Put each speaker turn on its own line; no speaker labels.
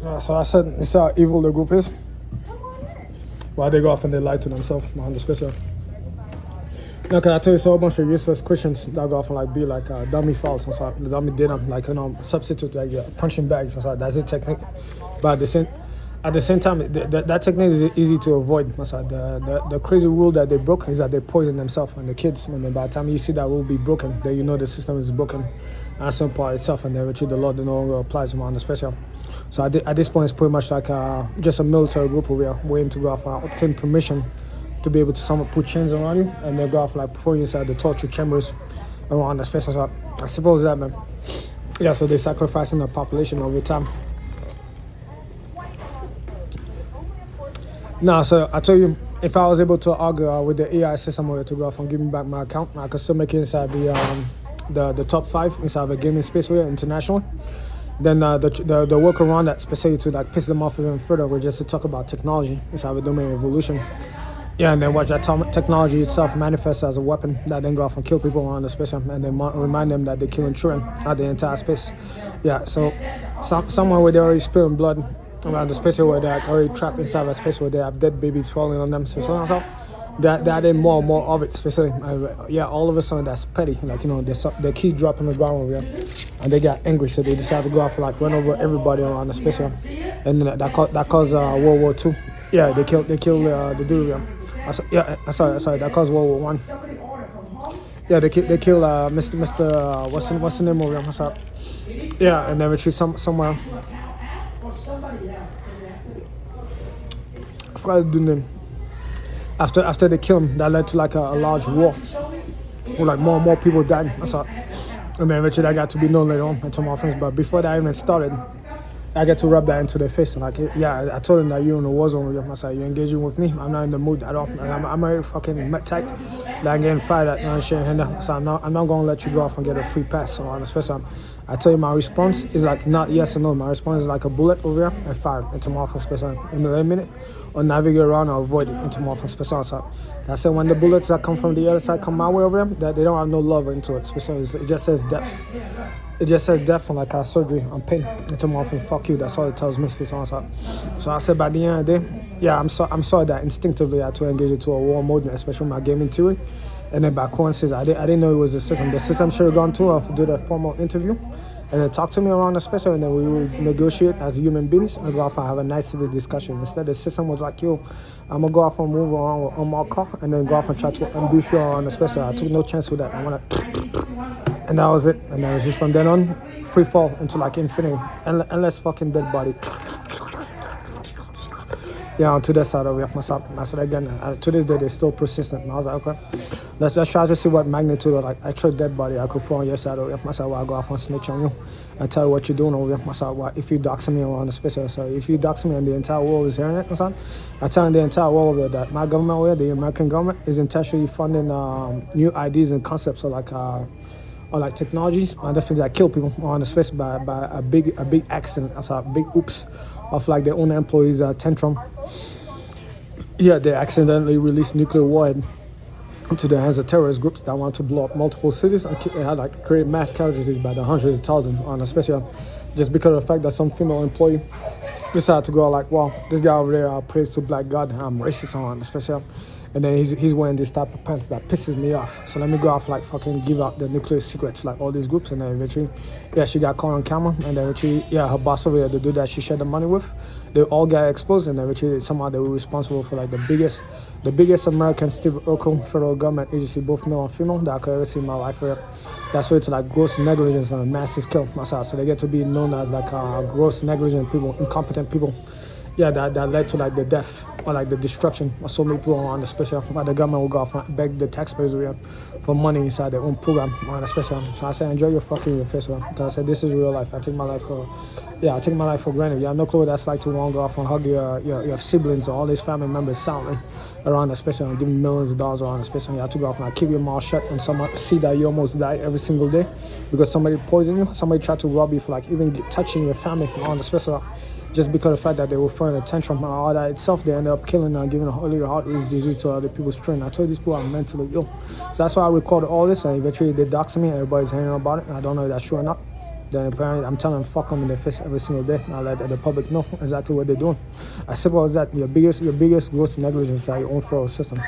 So I said, it's how evil the group is. Why they go off and they lie to themselves on the special. No, cause I tell you, so a bunch of useless Christians that go off and like be like dummy fouls and stuff, dummy dinner, like substitute like punching bags and stuff. That's the technique. But at the same time, that technique is easy to avoid. The crazy rule that they broke is that they poison themselves and the kids. And then by the time you see that rule be broken, then you know the system is broken. And some part itself, and then the law no longer applies on the special. So at this point, it's pretty much like just a military group we are waiting to go off and obtain permission to be able to somewhat put chains around you, and they go off like pour you inside the torture chambers around the special. So I suppose that, man. Yeah, so they're sacrificing the population over time. No, so I told you, if I was able to argue with the AI system to go off and give me back my account, I could still make it inside the top 5 inside of a gaming space here internationally. Then the workaround that specifically to like piss them off even further was just to talk about technology inside of a domain evolution. Yeah, and then watch that technology itself manifest as a weapon that then go off and kill people around the space, and then remind them that they're killing children out the entire space. Yeah, so somewhere where they're already spilling blood around the space where they're already trapped inside a space where they have dead babies falling on them. So that added more and more of it, especially. Yeah, all of a sudden that's petty. Like, the key dropped on the ground over here, and they got angry, so they decided to go off and like run over everybody around the space, and that caused World War II. Yeah, they killed the dude. Sorry, that caused World War One. Yeah, they killed Mr. What's the name of him? Yeah, and then retreat somewhere. I forgot the name. After they killed him, that led to like a large war, where like more and more people died. And then eventually I got to be known later on to my friends. But before that even started, I get to rub that into their face. And like, yeah, I told them that you're in a war zone with them. I said, you're engaging with me. I'm not in the mood at all. I'm a fucking type that I'm getting fired at. You know what I'm saying? So I'm not gonna let you go off and get a free pass. So especially, I tell you, my response is like not yes or no. My response is like a bullet over here and fire into my office space in a minute, or navigate around or avoid it into my office space. So I said when the bullets that come from the other side come my way over them, that they don't have no love into it. It just says death. It just says death and like surgery and pain into my office. Fuck you. That's all it tells me. So I said by the end of the day, yeah, I'm sorry that instinctively I had to engage into a war mode, especially my gaming theory. And then by coincidence, I didn't know it was the system. The system should have gone to do a formal interview and then talk to me around the special, and then we would negotiate as human beings and go off and have a nice civil discussion. Instead, the system was like, yo, I'm gonna go off and move around on my car and then go off and try to ambush you on the special. I took no chance with that. And that was it. And then it was just from then on, free fall into like infinity, endless fucking dead body. Yeah, onto that side of it myself. I said again, to this day they're still persistent. And I was like, okay, let's try to see what magnitude of like actual dead body I could throw on your side of it. Myself, I'll go off and snitch on you and tell you what you're doing over here. Myself, well, if you dox me around the space, so if you dox me and the entire world is hearing it, I tell the entire world over that my government over here, the American government, is intentionally funding new ideas and concepts of like or like technologies and the things that kill people on the space by a big accident, that's a big oops of like their own employees tantrum. Yeah, they accidentally released nuclear warhead into the hands of terrorist groups that want to blow up multiple cities and they had like create mass casualties by the hundreds of thousands on a special, just because of the fact that some female employee decided to go like, wow, this guy over there prays to black god, I'm racist on the special. And then he's wearing this type of pants that pisses me off. So let me go off like fucking give out the nuclear secrets like all these groups. And then eventually, yeah, she got caught on camera. And then eventually, yeah, her boss over there, the dude that she shared the money with, they all got exposed. And then eventually somehow they were responsible for like the biggest American Steve Urkel federal government agency, both male and female, that I could ever see in my life. That's why it's like gross negligence and a massive skill myself. So they get to be known as like gross negligent people, incompetent people. Yeah, that led to like the death or like the destruction of so many people on the special. But the government will go off and beg the taxpayers for money inside their own program on the special. So I said, enjoy your face, because I said this is real life. I take my life for granted. You have no clue what that's like to want to go off and hug your siblings or all these family members soundly around the special and give them millions of dollars around the special. You have to go off and keep your mouth shut and see that you almost die every single day because somebody poisoned you, somebody tried to rob you for like even touching your family on the special. Just because of the fact that they were throwing a tantrum and all that itself, they ended up killing and giving a early heart disease to other people's train. I told these people are mentally ill. So that's why I recorded all this, and eventually they doxed me, everybody's hearing about it, and I don't know if that's true or not. Then apparently I'm telling them fuck them in their face every single day. And I let the public know exactly what they're doing. As simple as that. Your biggest gross negligence is your own federal system.